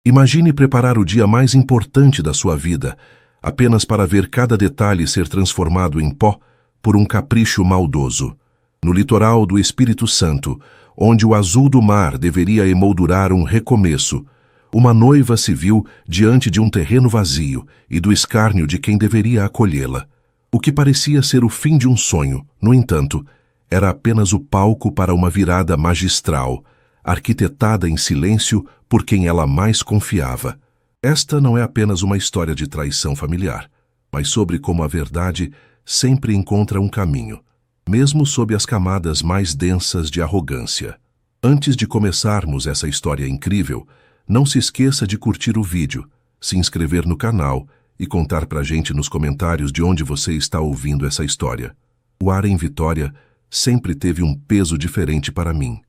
Imagine preparar o dia mais importante da sua vida, apenas para ver cada detalhe ser transformado em pó por um capricho maldoso. No litoral do Espírito Santo, onde o azul do mar deveria emoldurar um recomeço, uma noiva se viu diante de um terreno vazio e do escárnio de quem deveria acolhê-la. O que parecia ser o fim de um sonho, no entanto, era apenas o palco para uma virada magistral, arquitetada em silêncio por quem ela mais confiava. Esta não é apenas uma história de traição familiar, mas sobre como a verdade sempre encontra um caminho, mesmo sob as camadas mais densas de arrogância. Antes de começarmos essa história incrível, não se esqueça de curtir o vídeo, se inscrever no canal e contar pra gente nos comentários de onde você está ouvindo essa história. O ar em Vitória sempre teve um peso diferente para mim.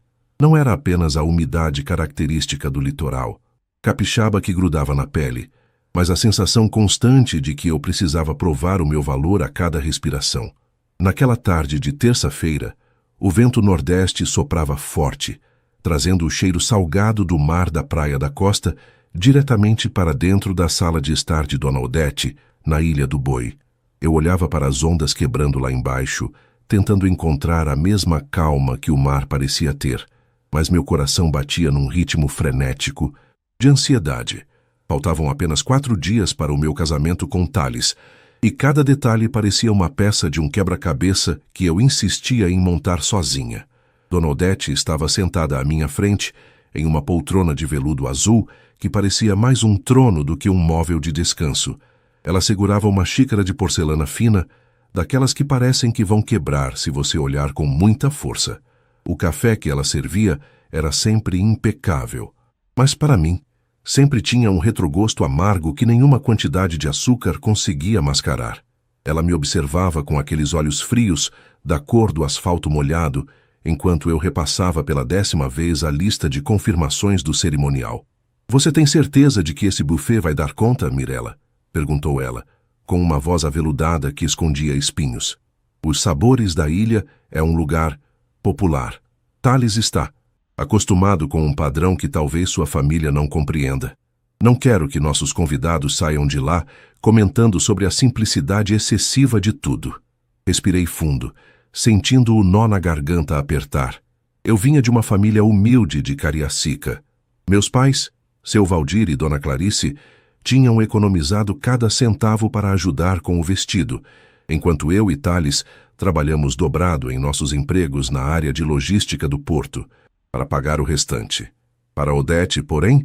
Não era apenas a umidade característica do litoral, capixaba que grudava na pele, mas a sensação constante de que eu precisava provar o meu valor a cada respiração. Naquela tarde de terça-feira, o vento nordeste soprava forte, trazendo o cheiro salgado do mar da Praia da Costa diretamente para dentro da sala de estar de Dona Odete, na Ilha do Boi. Eu olhava para as ondas quebrando lá embaixo, tentando encontrar a mesma calma que o mar parecia ter, mas meu coração batia num ritmo frenético de ansiedade. Faltavam apenas 4 dias para o meu casamento com Thales, e cada detalhe parecia uma peça de um quebra-cabeça que eu insistia em montar sozinha. Dona Odete estava sentada à minha frente, em uma poltrona de veludo azul que parecia mais um trono do que um móvel de descanso. Ela segurava uma xícara de porcelana fina, daquelas que parecem que vão quebrar se você olhar com muita força. O café que ela servia era sempre impecável, mas para mim, sempre tinha um retrogosto amargo que nenhuma quantidade de açúcar conseguia mascarar. Ela me observava com aqueles olhos frios, da cor do asfalto molhado, enquanto eu repassava pela 10ª vez a lista de confirmações do cerimonial. "Você tem certeza de que esse buffet vai dar conta, Mirella?" perguntou ela, com uma voz aveludada que escondia espinhos. "Os Sabores da Ilha é um lugar popular. Thales está acostumado com um padrão que talvez sua família não compreenda. Não quero que nossos convidados saiam de lá comentando sobre a simplicidade excessiva de tudo." Respirei fundo, sentindo o nó na garganta apertar. Eu vinha de uma família humilde de Cariacica. Meus pais, seu Valdir e Dona Clarice, tinham economizado cada centavo para ajudar com o vestido, enquanto eu e Thales trabalhamos dobrado em nossos empregos na área de logística do porto, para pagar o restante. Para Odete, porém,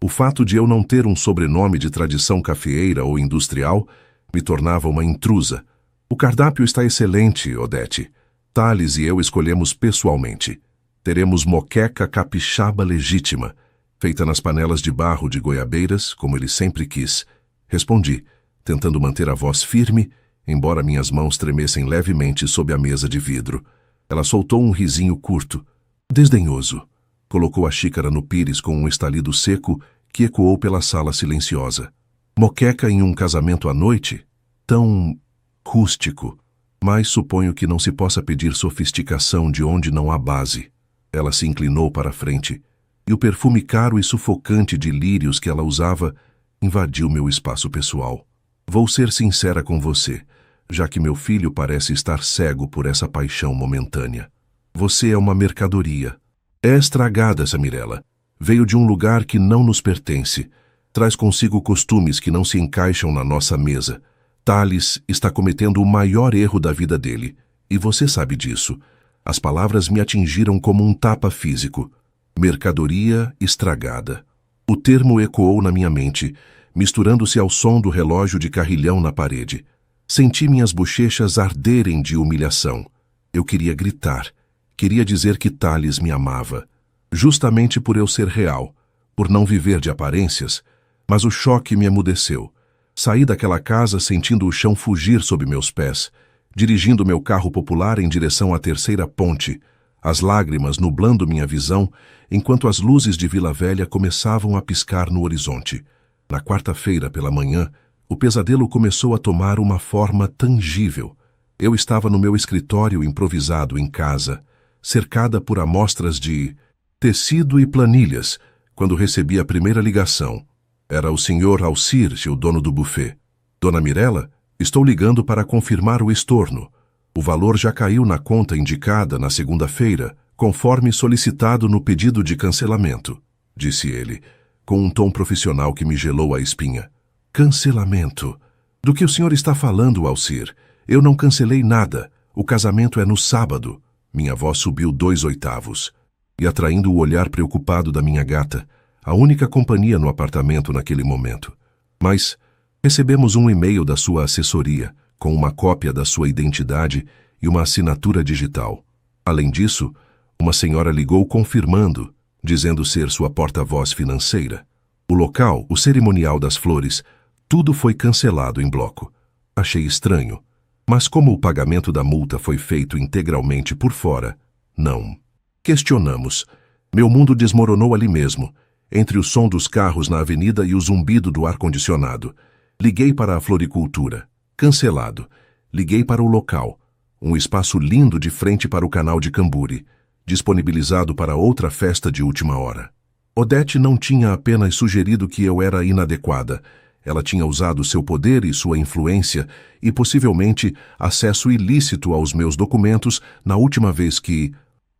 o fato de eu não ter um sobrenome de tradição cafeeira ou industrial me tornava uma intrusa. "O cardápio está excelente, Odete. Thales e eu escolhemos pessoalmente. Teremos moqueca capixaba legítima, feita nas panelas de barro de goiabeiras, como ele sempre quis." Respondi, tentando manter a voz firme, embora minhas mãos tremessem levemente sob a mesa de vidro. Ela soltou um risinho curto, desdenhoso. Colocou a xícara no pires com um estalido seco que ecoou pela sala silenciosa. "Moqueca em um casamento à noite? Tão rústico. Mas suponho que não se possa pedir sofisticação de onde não há base." Ela se inclinou para a frente, e o perfume caro e sufocante de lírios que ela usava invadiu meu espaço pessoal. "Vou ser sincera com você, já que meu filho parece estar cego por essa paixão momentânea. Você é uma mercadoria. É estragada essa Mirella. Veio de um lugar que não nos pertence. Traz consigo costumes que não se encaixam na nossa mesa. Thales está cometendo o maior erro da vida dele, e você sabe disso." As palavras me atingiram como um tapa físico. Mercadoria estragada. O termo ecoou na minha mente, misturando-se ao som do relógio de carrilhão na parede. Senti minhas bochechas arderem de humilhação. Eu queria gritar. Queria dizer que Thales me amava. Justamente por eu ser real, por não viver de aparências, mas o choque me emudeceu. Saí daquela casa sentindo o chão fugir sob meus pés, dirigindo meu carro popular em direção à 3ª ponte, as lágrimas nublando minha visão, enquanto as luzes de Vila Velha começavam a piscar no horizonte. Na quarta-feira pela manhã, o pesadelo começou a tomar uma forma tangível. Eu estava no meu escritório improvisado em casa, cercada por amostras de tecido e planilhas, quando recebi a primeira ligação, Era o Sr. Alcir, o dono do buffet. Dona Mirella, estou ligando para confirmar o estorno. O valor já caiu na conta indicada na segunda-feira, conforme solicitado no pedido de cancelamento, disse ele, com um tom profissional que me gelou a espinha. Cancelamento? Do que o senhor está falando, Alcir? Eu não cancelei nada. O casamento é no sábado. Minha voz subiu 2 oitavos. E atraindo o olhar preocupado da minha gata, a única companhia no apartamento naquele momento. Mas recebemos um e-mail da sua assessoria, com uma cópia da sua identidade e uma assinatura digital. Além disso, uma senhora ligou confirmando, dizendo ser sua porta-voz financeira. O local, o cerimonial das flores, tudo foi cancelado em bloco. Achei estranho. Mas como o pagamento da multa foi feito integralmente por fora, não. Questionamos. Meu mundo desmoronou ali mesmo, entre o som dos carros na avenida e o zumbido do ar-condicionado. Liguei para a floricultura. Cancelado. Liguei para o local. Um espaço lindo de frente para o canal de Camburi, disponibilizado para outra festa de última hora. Odete não tinha apenas sugerido que eu era inadequada. Ela tinha usado seu poder e sua influência e possivelmente acesso ilícito aos meus documentos na última vez que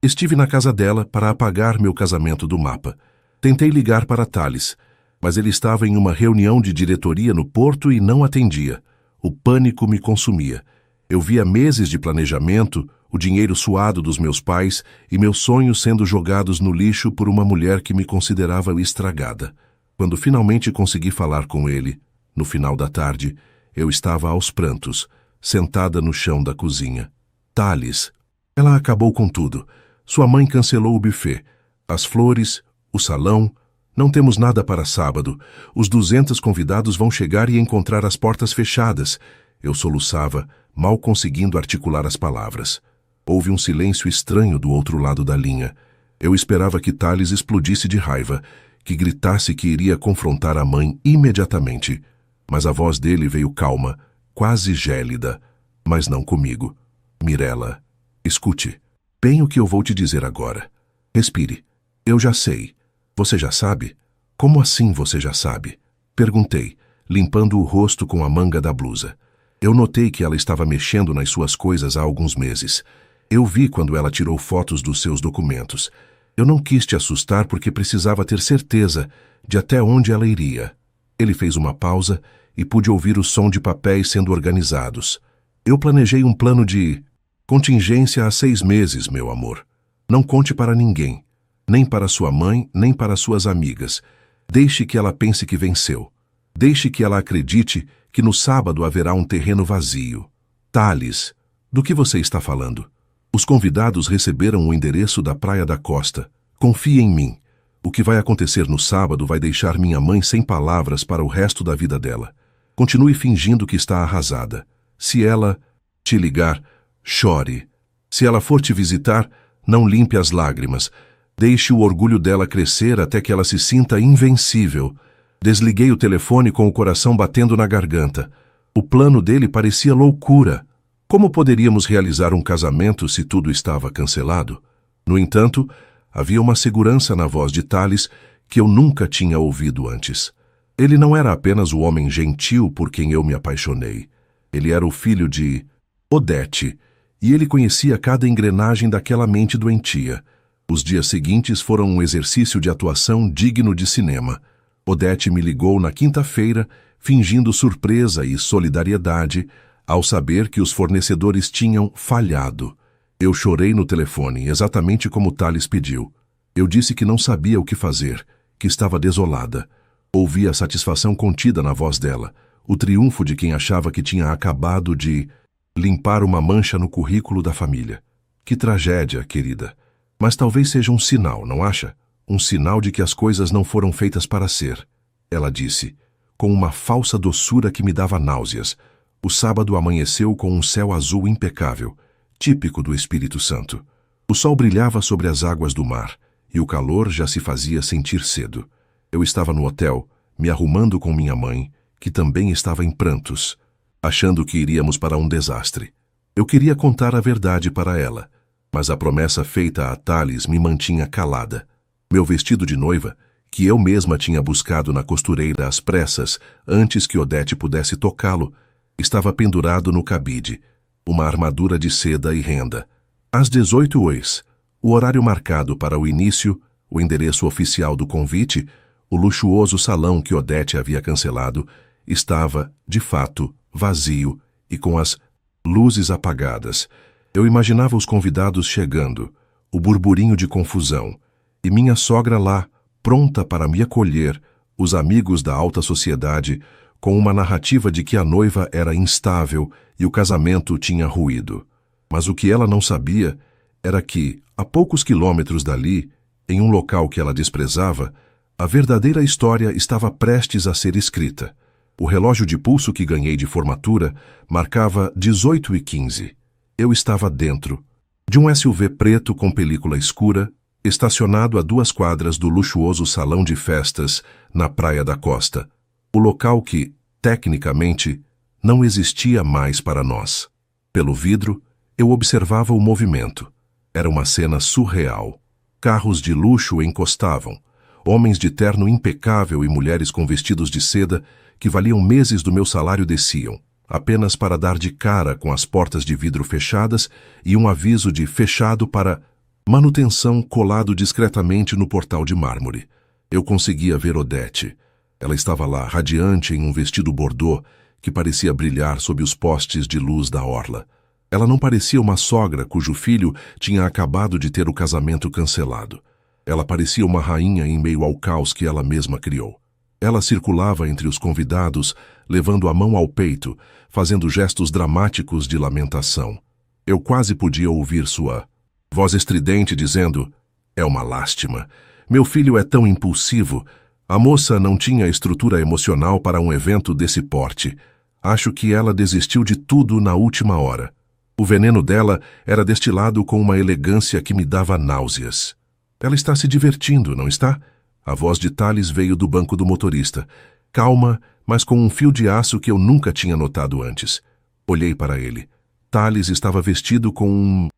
estive na casa dela para apagar meu casamento do mapa. Tentei ligar para Thales, mas ele estava em uma reunião de diretoria no Porto e não atendia. O pânico me consumia. Eu via meses de planejamento, o dinheiro suado dos meus pais e meus sonhos sendo jogados no lixo por uma mulher que me considerava estragada. Quando finalmente consegui falar com ele, no final da tarde, eu estava aos prantos, sentada no chão da cozinha. Thales. Ela acabou com tudo. Sua mãe cancelou o buffet, as flores, o salão. Não temos nada para sábado. Os 200 convidados vão chegar e encontrar as portas fechadas. Eu soluçava, mal conseguindo articular as palavras. Houve um silêncio estranho do outro lado da linha. Eu esperava que Thales explodisse de raiva, que gritasse que iria confrontar a mãe imediatamente. Mas a voz dele veio calma, quase gélida, mas não comigo. Mirella, escute. Bem o que eu vou te dizer agora. Respire. Eu já sei. Você já sabe? Como assim você já sabe? Perguntei, limpando o rosto com a manga da blusa. Eu notei que ela estava mexendo nas suas coisas há alguns meses. Eu vi quando ela tirou fotos dos seus documentos. Eu não quis te assustar porque precisava ter certeza de até onde ela iria. Ele fez uma pausa e pude ouvir o som de papéis sendo organizados. Eu planejei um plano de contingência há 6 meses, meu amor. Não conte para ninguém, nem para sua mãe, nem para suas amigas. Deixe que ela pense que venceu. Deixe que ela acredite que no sábado haverá um terreno vazio. Thales, do que você está falando? Os convidados receberam o endereço da Praia da Costa. Confie em mim. O que vai acontecer no sábado vai deixar minha mãe sem palavras para o resto da vida dela. Continue fingindo que está arrasada. Se ela te ligar, chore. Se ela for te visitar, não limpe as lágrimas. Deixe o orgulho dela crescer até que ela se sinta invencível. Desliguei o telefone com o coração batendo na garganta. O plano dele parecia loucura. Como poderíamos realizar um casamento se tudo estava cancelado? No entanto, havia uma segurança na voz de Thales que eu nunca tinha ouvido antes. Ele não era apenas o homem gentil por quem eu me apaixonei. Ele era o filho de Odete, e ele conhecia cada engrenagem daquela mente doentia. Os dias seguintes foram um exercício de atuação digno de cinema. Odete me ligou na quinta-feira, fingindo surpresa e solidariedade, ao saber que os fornecedores tinham falhado. Eu chorei no telefone, exatamente como Thales pediu. Eu disse que não sabia o que fazer, que estava desolada. Ouvi a satisfação contida na voz dela, o triunfo de quem achava que tinha acabado de limpar uma mancha no currículo da família. Que tragédia, querida. Mas talvez seja um sinal, não acha? Um sinal de que as coisas não foram feitas para ser. Ela disse, com uma falsa doçura que me dava náuseas. O sábado amanheceu com um céu azul impecável, típico do Espírito Santo. O sol brilhava sobre as águas do mar, e o calor já se fazia sentir cedo. Eu estava no hotel, me arrumando com minha mãe, que também estava em prantos, achando que iríamos para um desastre. Eu queria contar a verdade para ela, mas a promessa feita a Thales me mantinha calada. Meu vestido de noiva, que eu mesma tinha buscado na costureira às pressas antes que Odete pudesse tocá-lo, estava pendurado no cabide, uma armadura de seda e renda. Às 18h, o horário marcado para o início, o endereço oficial do convite, o luxuoso salão que Odete havia cancelado, estava, de fato, vazio e com as luzes apagadas. Eu imaginava os convidados chegando, o burburinho de confusão, e minha sogra lá, pronta para me acolher, os amigos da alta sociedade, com uma narrativa de que a noiva era instável e o casamento tinha ruído. Mas o que ela não sabia era que, a poucos quilômetros dali, em um local que ela desprezava, a verdadeira história estava prestes a ser escrita. O relógio de pulso que ganhei de formatura marcava 18h15. Eu estava dentro de um SUV preto com película escura, estacionado a 2 quadras do luxuoso salão de festas na Praia da Costa, o local que, tecnicamente, não existia mais para nós. Pelo vidro, eu observava o movimento. Era uma cena surreal. Carros de luxo encostavam, homens de terno impecável e mulheres com vestidos de seda que valiam meses do meu salário desciam, apenas para dar de cara com as portas de vidro fechadas e um aviso de fechado para manutenção colado discretamente no portal de mármore. Eu conseguia ver Odete. Ela estava lá, radiante em um vestido bordô que parecia brilhar sob os postes de luz da orla. Ela não parecia uma sogra cujo filho tinha acabado de ter o casamento cancelado. Ela parecia uma rainha em meio ao caos que ela mesma criou. Ela circulava entre os convidados, levando a mão ao peito, fazendo gestos dramáticos de lamentação. Eu quase podia ouvir sua voz estridente dizendo: "É uma lástima. Meu filho é tão impulsivo. A moça não tinha estrutura emocional para um evento desse porte. Acho que ela desistiu de tudo na última hora." O veneno dela era destilado com uma elegância que me dava náuseas. "Ela está se divertindo, não está?" A voz de Thales veio do banco do motorista, calma, mas com um fio de aço que eu nunca tinha notado antes. Olhei para ele. Thales estava vestido com um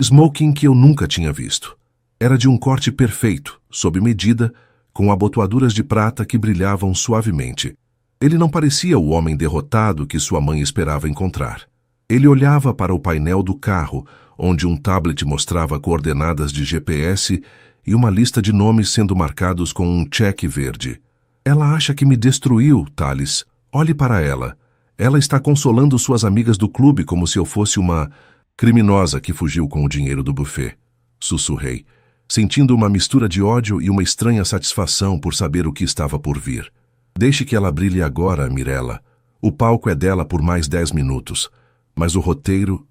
smoking que eu nunca tinha visto. Era de um corte perfeito, sob medida, com abotoaduras de prata que brilhavam suavemente. Ele não parecia o homem derrotado que sua mãe esperava encontrar. Ele olhava para o painel do carro, onde um tablet mostrava coordenadas de GPS e uma lista de nomes sendo marcados com um cheque verde. "Ela acha que me destruiu, Thales. Olhe para ela. Ela está consolando suas amigas do clube como se eu fosse uma criminosa que fugiu com o dinheiro do buffet." Sussurrei, sentindo uma mistura de ódio e uma estranha satisfação por saber o que estava por vir. "Deixe que ela brilhe agora, Mirella. O palco é dela por mais 10 minutos. Mas o roteiro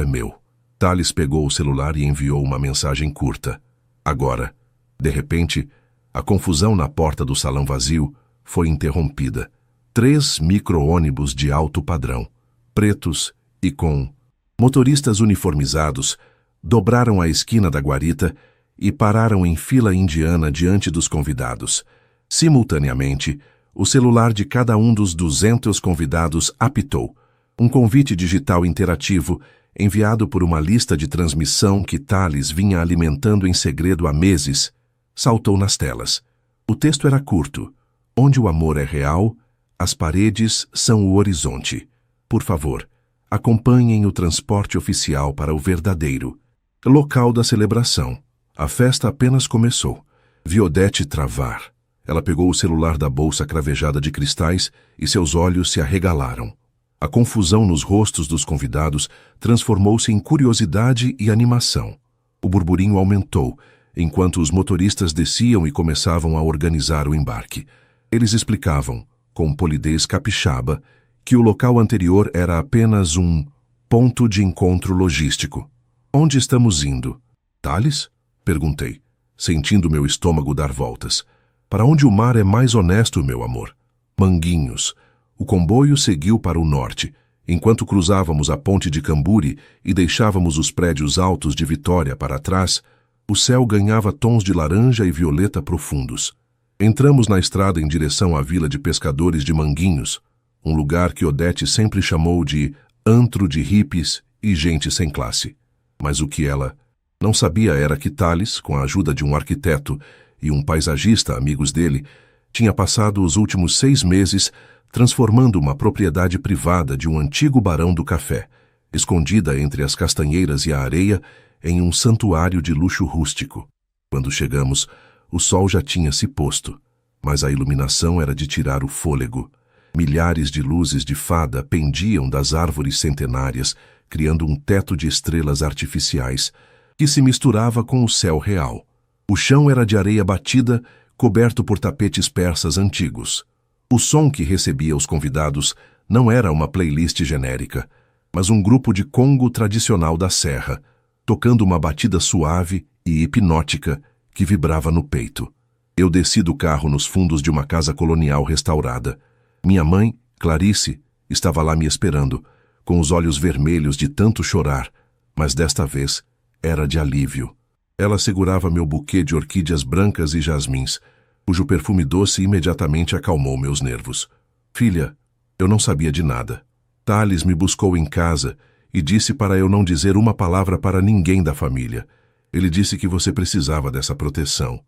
é meu." Thales pegou o celular e enviou uma mensagem curta. Agora, de repente, a confusão na porta do salão vazio foi interrompida. 3 micro-ônibus de alto padrão, pretos e com motoristas uniformizados, dobraram a esquina da guarita e pararam em fila indiana diante dos convidados. Simultaneamente, o celular de cada um dos 200 convidados apitou. Um convite digital interativo, enviado por uma lista de transmissão que Thales vinha alimentando em segredo há meses, saltou nas telas. O texto era curto. "Onde o amor é real, as paredes são o horizonte. Por favor, acompanhem o transporte oficial para o verdadeiro local da celebração. A festa apenas começou." Vi Odete travar. Ela pegou o celular da bolsa cravejada de cristais e seus olhos se arregalaram. A confusão nos rostos dos convidados transformou-se em curiosidade e animação. O burburinho aumentou, enquanto os motoristas desciam e começavam a organizar o embarque. Eles explicavam, com polidez capixaba, que o local anterior era apenas um ponto de encontro logístico. "Onde estamos indo?" "Thales?" perguntei, sentindo meu estômago dar voltas. "Para onde o mar é mais honesto, meu amor." "Manguinhos." O comboio seguiu para o norte, enquanto cruzávamos a ponte de Camburi e deixávamos os prédios altos de Vitória para trás. O céu ganhava tons de laranja e violeta profundos. Entramos na estrada em direção à vila de pescadores de Manguinhos, um lugar que Odete sempre chamou de antro de hippies e gente sem classe. Mas o que ela não sabia era que Thales, com a ajuda de um arquiteto, e um paisagista, amigos dele, tinha passado os últimos 6 meses transformando uma propriedade privada de um antigo barão do café, escondida entre as castanheiras e a areia, em um santuário de luxo rústico. Quando chegamos, o sol já tinha se posto, mas a iluminação era de tirar o fôlego. Milhares de luzes de fada pendiam das árvores centenárias, criando um teto de estrelas artificiais que se misturava com o céu real. O chão era de areia batida, coberto por tapetes persas antigos. O som que recebia os convidados não era uma playlist genérica, mas um grupo de congo tradicional da serra, tocando uma batida suave e hipnótica que vibrava no peito. Eu desci do carro nos fundos de uma casa colonial restaurada. Minha mãe, Clarice, estava lá me esperando, com os olhos vermelhos de tanto chorar, mas desta vez era de alívio. Ela segurava meu buquê de orquídeas brancas e jasmins, cujo perfume doce imediatamente acalmou meus nervos. Filha, eu não sabia de nada. Thales me buscou em casa e disse para eu não dizer uma palavra para ninguém da família. Ele disse que você precisava dessa proteção.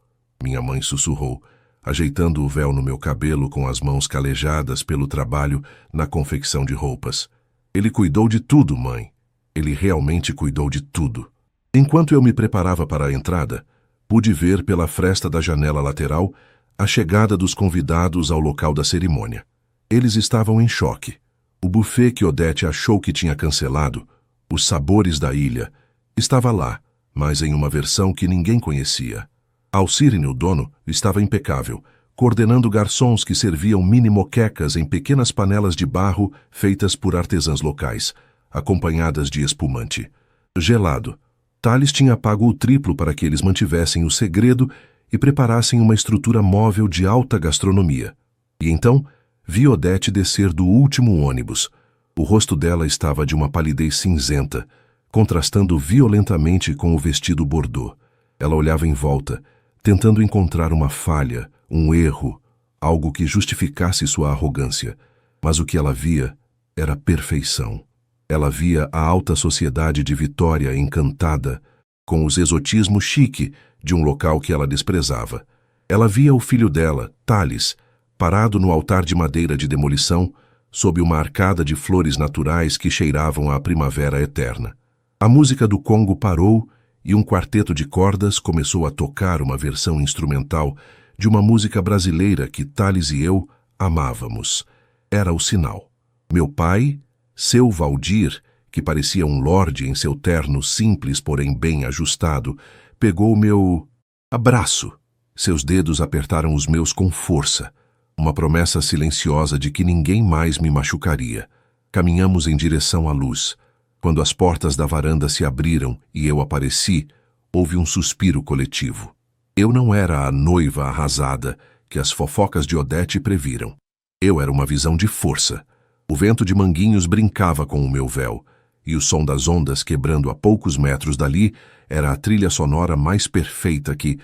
Minha mãe sussurrou, ajeitando o véu no meu cabelo com as mãos calejadas pelo trabalho na confecção de roupas. Ele cuidou de tudo, mãe. Ele realmente cuidou de tudo. Enquanto eu me preparava para a entrada, pude ver pela fresta da janela lateral a chegada dos convidados ao local da cerimônia. Eles estavam em choque. O buffet que Odete achou que tinha cancelado, os sabores da ilha, estava lá, mas em uma versão que ninguém conhecia. Alcirne, o dono, estava impecável, coordenando garçons que serviam mini-moquecas em pequenas panelas de barro feitas por artesãs locais, acompanhadas de espumante. Gelado, Thales tinha pago o triplo para que eles mantivessem o segredo e preparassem uma estrutura móvel de alta gastronomia. E então, vi Odete descer do último ônibus. O rosto dela estava de uma palidez cinzenta, contrastando violentamente com o vestido bordô. Ela olhava em volta, tentando encontrar uma falha, um erro, algo que justificasse sua arrogância. Mas o que ela via era perfeição. Ela via a alta sociedade de Vitória encantada com os exotismos chique de um local que ela desprezava. Ela via o filho dela, Thales, parado no altar de madeira de demolição, sob uma arcada de flores naturais que cheiravam à primavera eterna. A música do Congo parou e um quarteto de cordas começou a tocar uma versão instrumental de uma música brasileira que Thales e eu amávamos. Era o sinal. Meu pai, seu Valdir, que parecia um lorde em seu terno simples, porém bem ajustado, pegou meu abraço. Seus dedos apertaram os meus com força, uma promessa silenciosa de que ninguém mais me machucaria. Caminhamos em direção à luz. Quando as portas da varanda se abriram e eu apareci, houve um suspiro coletivo. Eu não era a noiva arrasada que as fofocas de Odete previram. Eu era uma visão de força. O vento de manguinhos brincava com o meu véu, e o som das ondas quebrando a poucos metros dali era a trilha sonora mais perfeita que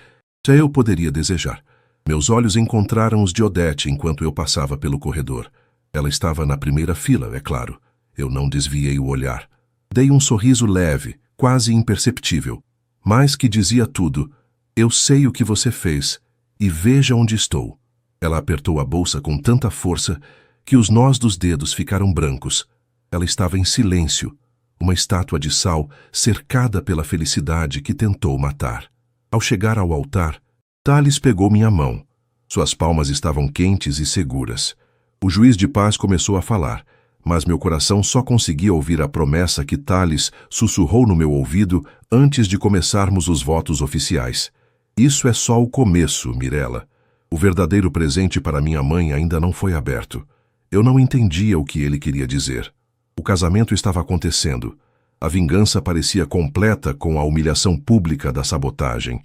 eu poderia desejar. Meus olhos encontraram os de Odete enquanto eu passava pelo corredor. Ela estava na primeira fila, é claro. Eu não desviei o olhar. Dei um sorriso leve, quase imperceptível, mas que dizia tudo. Eu sei o que você fez, e veja onde estou. Ela apertou a bolsa com tanta força que os nós dos dedos ficaram brancos. Ela estava em silêncio, uma estátua de sal cercada pela felicidade que tentou matar. Ao chegar ao altar, Thales pegou minha mão. Suas palmas estavam quentes e seguras. O juiz de paz começou a falar, mas meu coração só conseguia ouvir a promessa que Thales sussurrou no meu ouvido antes de começarmos os votos oficiais. Isso é só o começo, Mirella. O verdadeiro presente para minha mãe ainda não foi aberto. Eu não entendia o que ele queria dizer. O casamento estava acontecendo. A vingança parecia completa com a humilhação pública da sabotagem,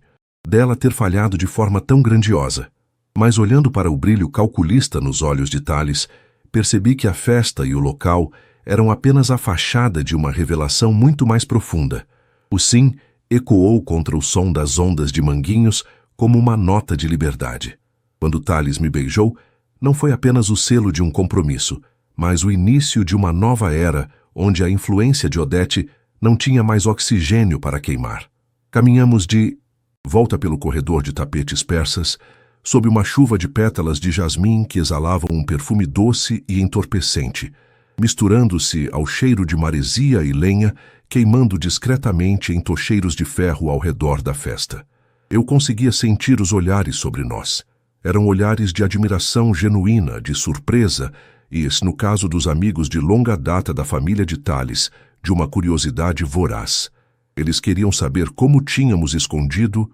dela ter falhado de forma tão grandiosa. Mas olhando para o brilho calculista nos olhos de Thales, percebi que a festa e o local eram apenas a fachada de uma revelação muito mais profunda. O sim ecoou contra o som das ondas de manguinhos como uma nota de liberdade. Quando Thales me beijou, não foi apenas o selo de um compromisso, mas o início de uma nova era onde a influência de Odete não tinha mais oxigênio para queimar. Caminhamos de Volta pelo corredor de tapetes persas, sob uma chuva de pétalas de jasmim que exalavam um perfume doce e entorpecente, misturando-se ao cheiro de maresia e lenha, queimando discretamente em tocheiros de ferro ao redor da festa. Eu conseguia sentir os olhares sobre nós. Eram olhares de admiração genuína, de surpresa e, no caso dos amigos de longa data da família de Tales, de uma curiosidade voraz. Eles queriam saber como tínhamos escondido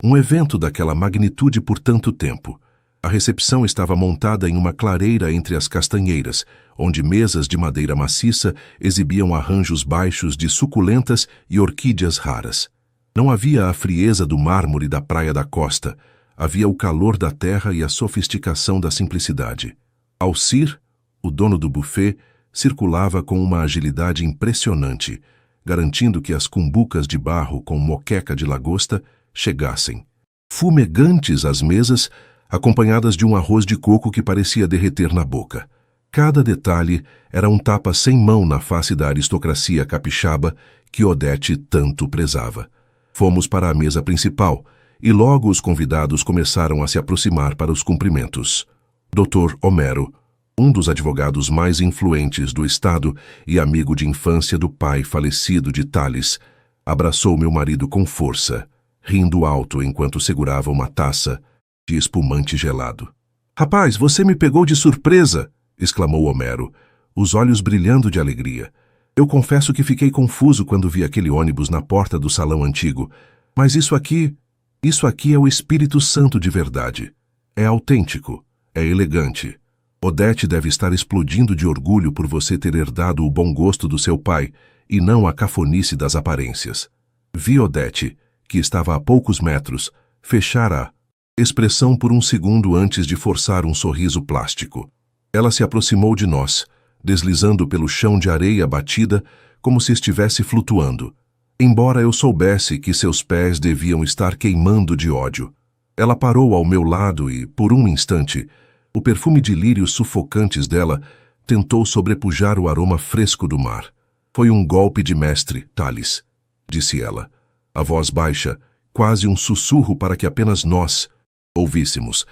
um evento daquela magnitude por tanto tempo. A recepção estava montada em uma clareira entre as castanheiras, onde mesas de madeira maciça exibiam arranjos baixos de suculentas e orquídeas raras. Não havia a frieza do mármore da praia da costa, havia o calor da terra e a sofisticação da simplicidade. Alcir, o dono do buffet, circulava com uma agilidade impressionante, garantindo que as cumbucas de barro com moqueca de lagosta chegassem. Fumegantes às mesas, acompanhadas de um arroz de coco que parecia derreter na boca. Cada detalhe era um tapa sem mão na face da aristocracia capixaba que Odete tanto prezava. Fomos para a mesa principal, e logo os convidados começaram a se aproximar para os cumprimentos. Dr. Homero, um dos advogados mais influentes do estado e amigo de infância do pai falecido de Tales, abraçou meu marido com força, rindo alto enquanto segurava uma taça de espumante gelado. "Rapaz, você me pegou de surpresa!" exclamou Homero, os olhos brilhando de alegria. "Eu confesso que fiquei confuso quando vi aquele ônibus na porta do salão antigo, mas isso aqui é o Espírito Santo de verdade. É autêntico, é elegante. Odete deve estar explodindo de orgulho por você ter herdado o bom gosto do seu pai e não a cafonice das aparências." Vi Odete, que estava a poucos metros, fechar a expressão por um segundo antes de forçar um sorriso plástico. Ela se aproximou de nós, deslizando pelo chão de areia batida como se estivesse flutuando, embora eu soubesse que seus pés deviam estar queimando de ódio. Ela parou ao meu lado e, por um instante, o perfume de lírios sufocantes dela tentou sobrepujar o aroma fresco do mar. "Foi um golpe de mestre, Tales", disse ela, a voz baixa, quase um sussurro para que apenas nós ouvíssemos.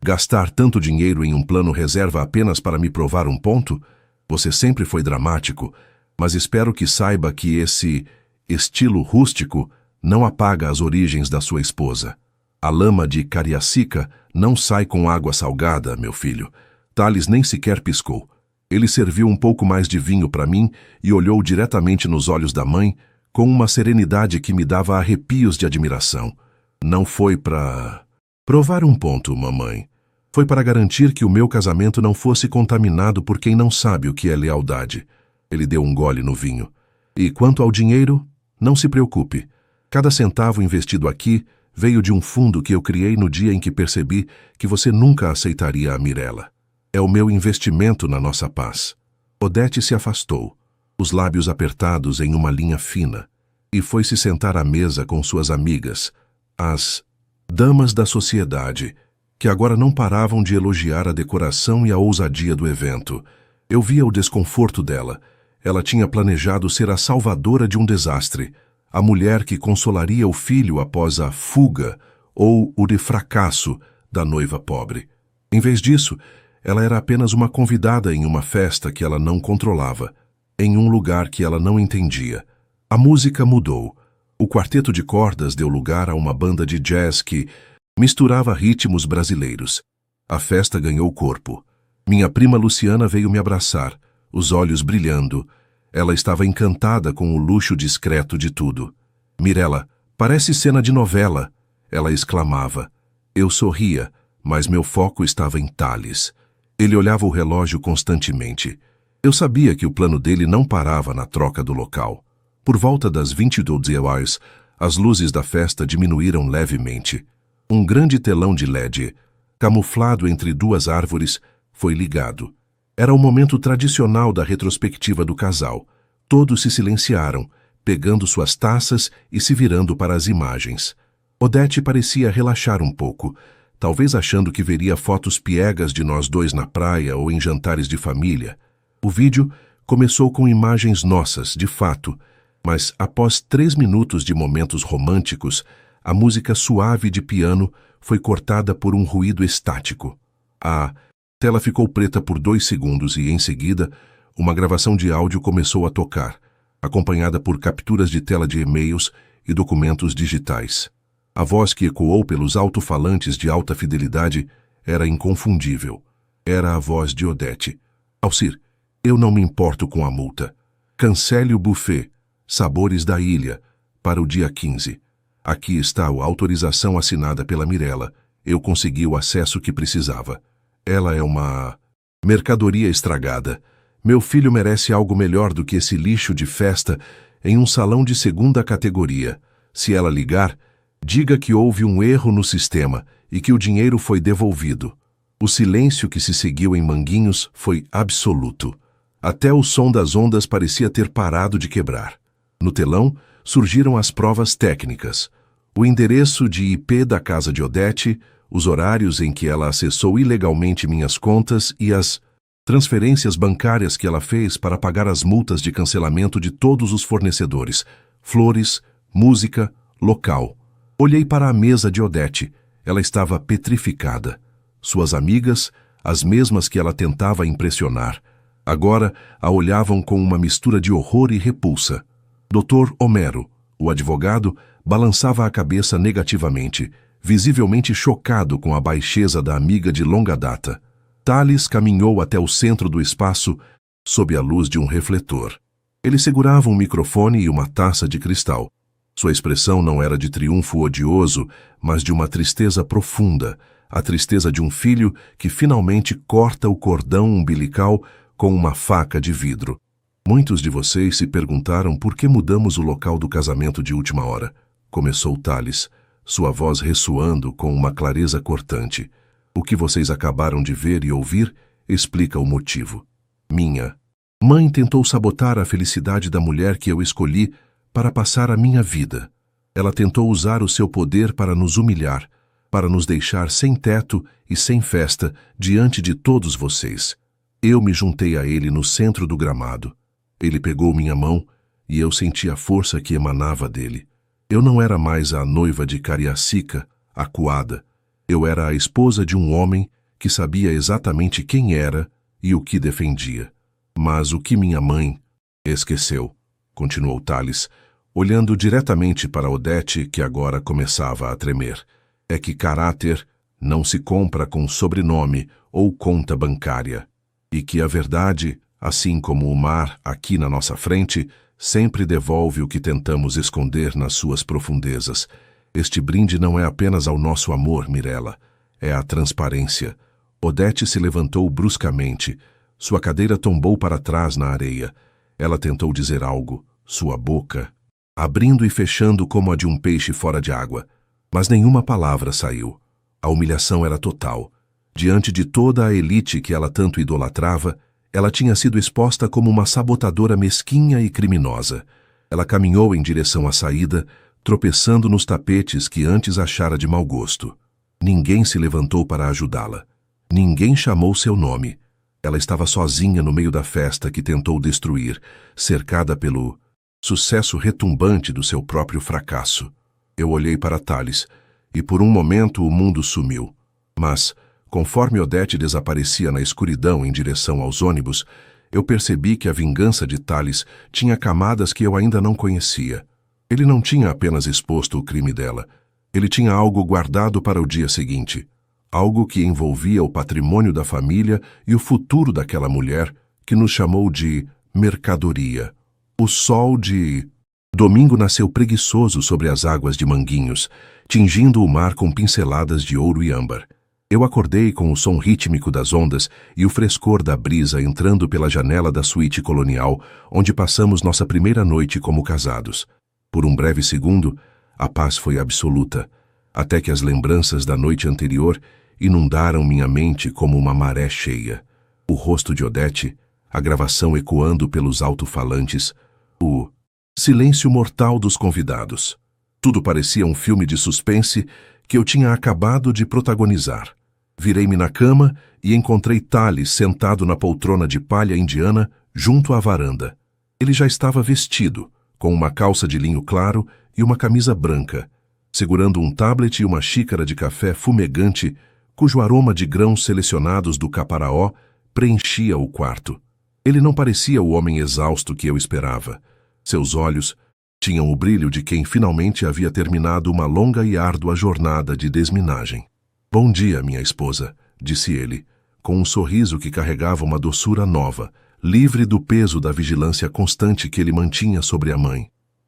"Gastar tanto dinheiro em um plano reserva apenas para me provar um ponto? Você sempre foi dramático, mas espero que saiba que esse estilo rústico não apaga as origens da sua esposa. A lama de Cariacica não sai com água salgada, meu filho." Tales nem sequer piscou. Ele serviu um pouco mais de vinho para mim e olhou diretamente nos olhos da mãe com uma serenidade que me dava arrepios de admiração. "Não foi para provar um ponto, mamãe. Foi para garantir que o meu casamento não fosse contaminado por quem não sabe o que é lealdade." Ele deu um gole no vinho. "E quanto ao dinheiro, não se preocupe. Cada centavo investido aqui veio de um fundo que eu criei no dia em que percebi que você nunca aceitaria a Mirella. É o meu investimento na nossa paz." Odete se afastou, os lábios apertados em uma linha fina, e foi se sentar à mesa com suas amigas, as damas da sociedade, que agora não paravam de elogiar a decoração e a ousadia do evento. Eu via o desconforto dela. Ela tinha planejado ser a salvadora de um desastre, a mulher que consolaria o filho após a fuga ou o de fracasso da noiva pobre. Em vez disso, ela era apenas uma convidada em uma festa que ela não controlava, em um lugar que ela não entendia. A música mudou. O quarteto de cordas deu lugar a uma banda de jazz que misturava ritmos brasileiros. A festa ganhou corpo. Minha prima Luciana veio me abraçar, os olhos brilhando. Ela estava encantada com o luxo discreto de tudo. "Mirella, parece cena de novela", ela exclamava. Eu sorria, mas meu foco estava em Tales. Ele olhava o relógio constantemente. Eu sabia que o plano dele não parava na troca do local. Por volta das 22 horas, as luzes da festa diminuíram levemente. Um grande telão de LED, camuflado entre duas árvores, foi ligado. Era o momento tradicional da retrospectiva do casal. Todos se silenciaram, pegando suas taças e se virando para as imagens. Odete parecia relaxar um pouco, talvez achando que veria fotos piegas de nós dois na praia ou em jantares de família. O vídeo começou com imagens nossas, de fato, mas após 3 minutos de momentos românticos, a música suave de piano foi cortada por um ruído estático. A tela ficou preta por 2 segundos e, em seguida, uma gravação de áudio começou a tocar, acompanhada por capturas de tela de e-mails e documentos digitais. A voz que ecoou pelos alto-falantes de alta fidelidade era inconfundível. Era a voz de Odete. Alcir, eu não me importo com a multa. Cancele o buffet, Sabores da Ilha, para o dia 15. Aqui está a autorização assinada pela Mirella. Eu consegui o acesso que precisava. Ela é uma mercadoria estragada. Meu filho merece algo melhor do que esse lixo de festa em um salão de 2ª categoria. Se ela ligar, diga que houve um erro no sistema e que o dinheiro foi devolvido. O silêncio que se seguiu em Manguinhos foi absoluto. Até o som das ondas parecia ter parado de quebrar. No telão, surgiram as provas técnicas. O endereço de IP da casa de Odete, os horários em que ela acessou ilegalmente minhas contas e as transferências bancárias que ela fez para pagar as multas de cancelamento de todos os fornecedores, flores, música, local. Olhei para a mesa de Odete. Ela estava petrificada. Suas amigas, as mesmas que ela tentava impressionar, agora a olhavam com uma mistura de horror e repulsa. Dr. Homero, o advogado, balançava a cabeça negativamente, visivelmente chocado com a baixeza da amiga de longa data. Thales caminhou até o centro do espaço, sob a luz de um refletor. Ele segurava um microfone e uma taça de cristal. Sua expressão não era de triunfo odioso, mas de uma tristeza profunda, a tristeza de um filho que finalmente corta o cordão umbilical com uma faca de vidro. Muitos de vocês se perguntaram por que mudamos o local do casamento de última hora. Começou Thales, sua voz ressoando com uma clareza cortante. O que vocês acabaram de ver e ouvir explica o motivo. Minha mãe tentou sabotar a felicidade da mulher que eu escolhi para passar a minha vida. Ela tentou usar o seu poder para nos humilhar, para nos deixar sem teto e sem festa diante de todos vocês. Eu me juntei a ele no centro do gramado. Ele pegou minha mão e eu senti a força que emanava dele. Eu não era mais a noiva de Cariacica, acuada. Eu era a esposa de um homem que sabia exatamente quem era e o que defendia. Mas o que minha mãe esqueceu, continuou Thales, olhando diretamente para Odete, que agora começava a tremer, é que caráter não se compra com sobrenome ou conta bancária, e que a verdade, assim como o mar aqui na nossa frente, sempre devolve o que tentamos esconder nas suas profundezas. Este brinde não é apenas ao nosso amor, Mirella, é a transparência. Odete se levantou bruscamente. Sua cadeira tombou para trás na areia. Ela tentou dizer algo, sua boca abrindo e fechando como a de um peixe fora de água, mas nenhuma palavra saiu. A humilhação era total. Diante de toda a elite que ela tanto idolatrava, ela tinha sido exposta como uma sabotadora mesquinha e criminosa. Ela caminhou em direção à saída, tropeçando nos tapetes que antes achara de mau gosto. Ninguém se levantou para ajudá-la. Ninguém chamou seu nome. Ela estava sozinha no meio da festa que tentou destruir, cercada pelo sucesso retumbante do seu próprio fracasso. Eu olhei para Thales, e por um momento o mundo sumiu. Mas, conforme Odete desaparecia na escuridão em direção aos ônibus, eu percebi que a vingança de Thales tinha camadas que eu ainda não conhecia. Ele não tinha apenas exposto o crime dela. Ele tinha algo guardado para o dia seguinte. Algo que envolvia o patrimônio da família e o futuro daquela mulher que nos chamou de mercadoria. O sol de domingo nasceu preguiçoso sobre as águas de Manguinhos, tingindo o mar com pinceladas de ouro e âmbar. Eu acordei com o som rítmico das ondas e o frescor da brisa entrando pela janela da suíte colonial, onde passamos nossa primeira noite como casados. Por um breve segundo, a paz foi absoluta, até que as lembranças da noite anterior inundaram minha mente como uma maré cheia. O rosto de Odete, a gravação ecoando pelos alto-falantes, o silêncio mortal dos convidados. Tudo parecia um filme de suspense que eu tinha acabado de protagonizar. Virei-me na cama e encontrei Thales sentado na poltrona de palha indiana junto à varanda. Ele já estava vestido, com uma calça de linho claro e uma camisa branca. segurando um tablet e uma xícara de café fumegante, cujo aroma de grãos selecionados do Caparaó preenchia o quarto. Ele não parecia o homem exausto que eu esperava. Seus olhos tinham o brilho de quem finalmente havia terminado uma longa e árdua jornada de desminagem. "Bom dia, minha esposa", disse ele, com um sorriso que carregava uma doçura nova, livre do peso da vigilância constante que ele mantinha sobre a mãe.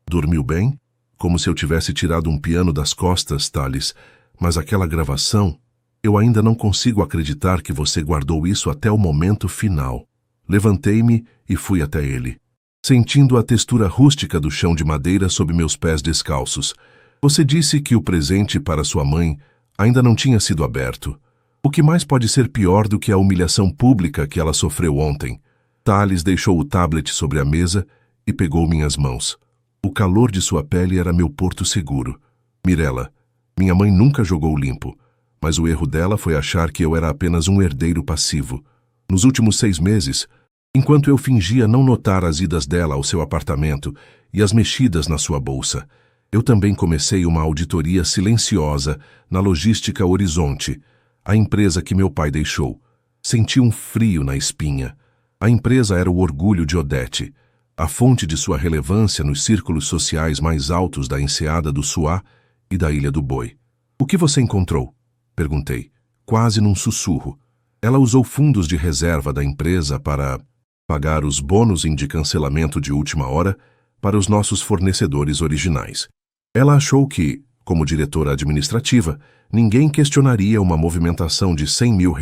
"Dormiu bem?" Como se eu tivesse tirado um piano das costas, Thales, mas aquela gravação, eu ainda não consigo acreditar que você guardou isso até o momento final. Levantei-me e fui até ele, sentindo a textura rústica do chão de madeira sob meus pés descalços. "Você disse que o presente para sua mãe ainda não tinha sido aberto. O que mais pode ser pior do que a humilhação pública que ela sofreu ontem?" Thales deixou o tablet sobre a mesa e pegou minhas mãos. O calor de sua pele era meu porto seguro. "Mirella, minha mãe nunca jogou limpo, mas o erro dela foi achar que eu era apenas um herdeiro passivo. Nos últimos 6 meses, enquanto eu fingia não notar as idas dela ao seu apartamento e as mexidas na sua bolsa, eu também comecei uma auditoria silenciosa na Logística Horizonte, a empresa que meu pai deixou. Senti um frio na espinha. A empresa era o orgulho de Odete, a fonte de sua relevância nos círculos sociais mais altos da Enseada do Suá e da Ilha do Boi. "O que você encontrou?" perguntei, quase num sussurro. Ela usou fundos de reserva da empresa para pagar os bônus de cancelamento de última hora para os nossos fornecedores originais. Ela achou que, como diretora administrativa, ninguém questionaria uma movimentação de R$100 mil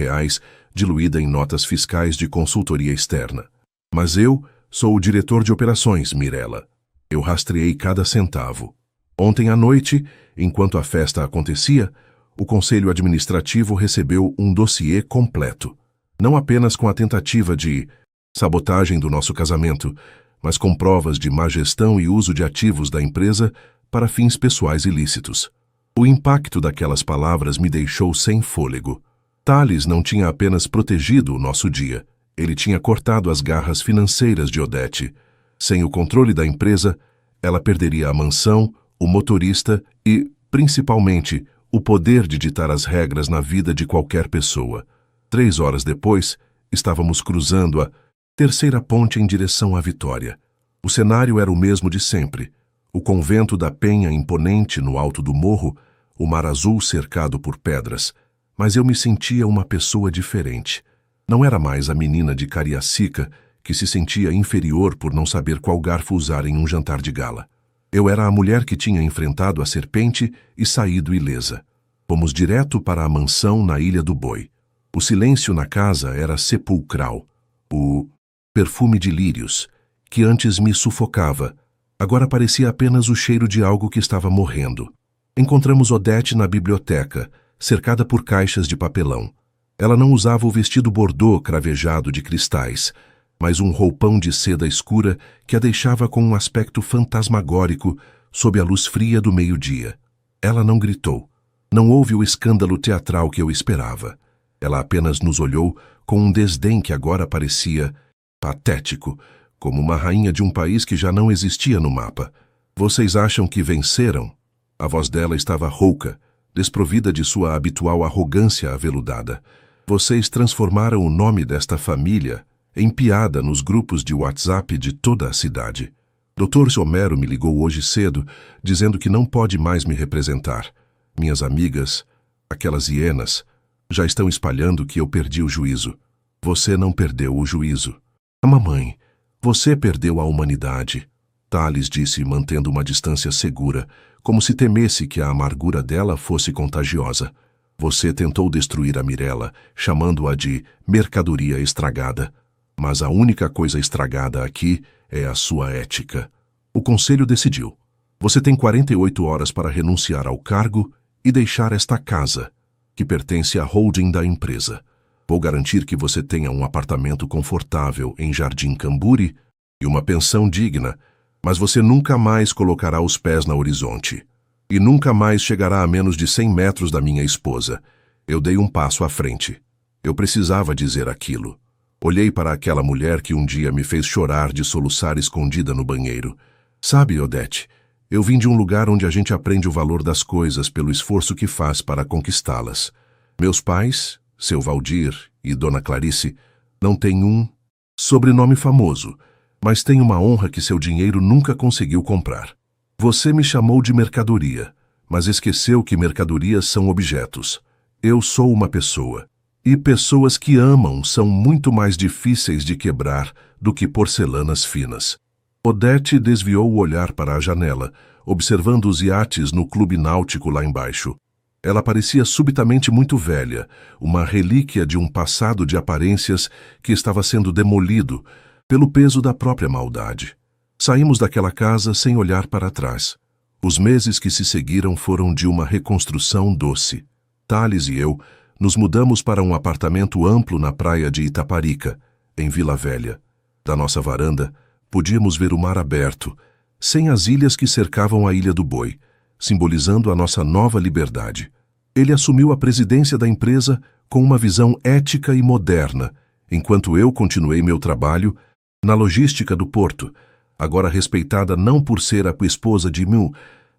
diluída em notas fiscais de consultoria externa. Mas eu sou o diretor de operações, Mirella. Eu rastreei cada centavo. Ontem à noite, enquanto a festa acontecia, o Conselho Administrativo recebeu um dossiê completo. Não apenas com a tentativa de sabotagem do nosso casamento, mas com provas de má gestão e uso de ativos da empresa para fins pessoais ilícitos. O impacto daquelas palavras me deixou sem fôlego. Thales não tinha apenas protegido o nosso dia, ele tinha cortado as garras financeiras de Odete. Sem o controle da empresa, ela perderia a mansão, o motorista e, principalmente, o poder de ditar as regras na vida de qualquer pessoa. 3 horas depois, estávamos cruzando a terceira ponte em direção à Vitória. O cenário era o mesmo de sempre. O convento da Penha imponente no alto do morro, o mar azul cercado por pedras. Mas eu me sentia uma pessoa diferente. Não era mais a menina de Cariacica que se sentia inferior por não saber qual garfo usar em um jantar de gala. Eu era a mulher que tinha enfrentado a serpente e saído ilesa. Fomos direto para a mansão na Ilha do Boi. O silêncio na casa era sepulcral. O perfume de lírios, que antes me sufocava, agora parecia apenas o cheiro de algo que estava morrendo. Encontramos Odete na biblioteca, cercada por caixas de papelão. Ela não usava o vestido bordô cravejado de cristais, mas um roupão de seda escura que a deixava com um aspecto fantasmagórico sob a luz fria do meio-dia. Ela não gritou. Não houve o escândalo teatral que eu esperava. Ela apenas nos olhou com um desdém que agora parecia patético, como uma rainha de um país que já não existia no mapa. "Vocês acham que venceram?" A voz dela estava rouca, desprovida de sua habitual arrogância aveludada. "Vocês transformaram o nome desta família em piada nos grupos de WhatsApp de toda a cidade. Dr. Homero me ligou hoje cedo, dizendo que não pode mais me representar. Minhas amigas, aquelas hienas, já estão espalhando que eu perdi o juízo. Você não perdeu o juízo. A mamãe, você perdeu a humanidade." Thales disse, mantendo uma distância segura, como se temesse que a amargura dela fosse contagiosa. "Você tentou destruir a Mirella, chamando-a de mercadoria estragada. Mas a única coisa estragada aqui é a sua ética. O conselho decidiu. Você tem 48 horas para renunciar ao cargo e deixar esta casa, que pertence à holding da empresa. Vou garantir que você tenha um apartamento confortável em Jardim Camburi e uma pensão digna, mas você nunca mais colocará os pés na Horizonte. E nunca mais chegará a menos de 100 metros da minha esposa. Eu dei um passo à frente. Eu precisava dizer aquilo. Olhei para aquela mulher que um dia me fez chorar de soluçar escondida no banheiro. Sabe, Odete, Eu vim de um lugar onde a gente aprende o valor das coisas pelo esforço que faz para conquistá-las. Meus pais, seu Valdir e Dona Clarice, não têm um sobrenome famoso, mas têm uma honra que seu dinheiro nunca conseguiu comprar. Você me chamou de mercadoria, mas esqueceu que mercadorias são objetos. Eu sou uma pessoa. E pessoas que amam são muito mais difíceis de quebrar do que porcelanas finas. Odete desviou o olhar para a janela, observando os iates no clube náutico lá embaixo. Ela parecia subitamente muito velha, uma relíquia de um passado de aparências que estava sendo demolido pelo peso da própria maldade. Saímos daquela casa sem olhar para trás. Os meses que se seguiram foram de uma reconstrução doce. Thales e eu nos mudamos para um apartamento amplo na praia de Itaparica, em Vila Velha. Da nossa varanda, podíamos ver o mar aberto, sem as ilhas que cercavam a Ilha do Boi, simbolizando a nossa nova liberdade. Ele assumiu a presidência da empresa com uma visão ética e moderna, enquanto eu continuei meu trabalho na logística do porto, agora respeitada não por ser a esposa de Mu,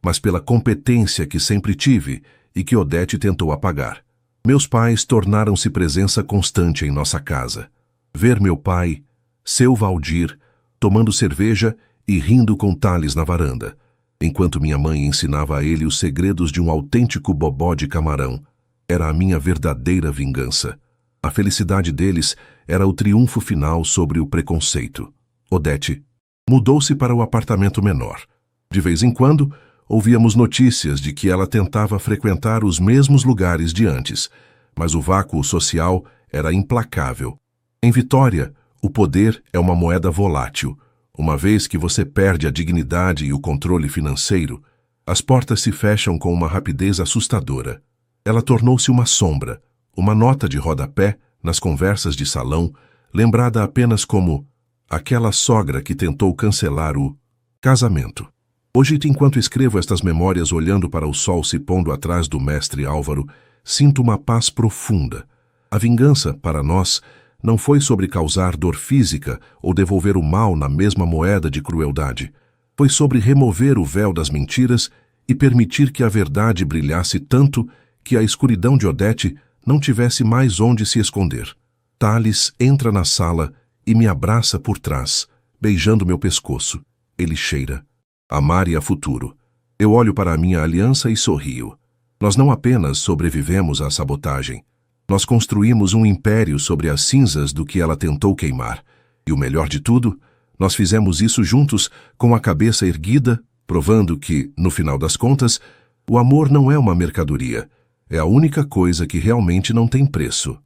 mas pela competência que sempre tive e que Odete tentou apagar. Meus pais tornaram-se presença constante em nossa casa. Ver meu pai, seu Valdir, tomando cerveja e rindo com Thales na varanda, enquanto minha mãe ensinava a ele os segredos de um autêntico bobó de camarão, era a minha verdadeira vingança. A felicidade deles era o triunfo final sobre o preconceito. Odete mudou-se para o apartamento menor. De vez em quando, ouvíamos notícias de que ela tentava frequentar os mesmos lugares de antes, mas o vácuo social era implacável. Em Vitória, o poder é uma moeda volátil. Uma vez que você perde a dignidade e o controle financeiro, as portas se fecham com uma rapidez assustadora. Ela tornou-se uma sombra, uma nota de rodapé nas conversas de salão, lembrada apenas como aquela sogra que tentou cancelar o casamento. Hoje, enquanto escrevo estas memórias olhando para o sol se pondo atrás do mestre Álvaro, sinto uma paz profunda. A vingança, para nós, não foi sobre causar dor física ou devolver o mal na mesma moeda de crueldade. Foi sobre remover o véu das mentiras e permitir que a verdade brilhasse tanto que a escuridão de Odete não tivesse mais onde se esconder. Thales entra na sala e me abraça por trás, beijando meu pescoço. Ele cheira. Amar e a futuro. Eu olho para a minha aliança e sorrio. Nós não apenas sobrevivemos à sabotagem. Nós construímos um império sobre as cinzas do que ela tentou queimar. E o melhor de tudo, nós fizemos isso juntos com a cabeça erguida, provando que, no final das contas, o amor não é uma mercadoria. É a única coisa que realmente não tem preço.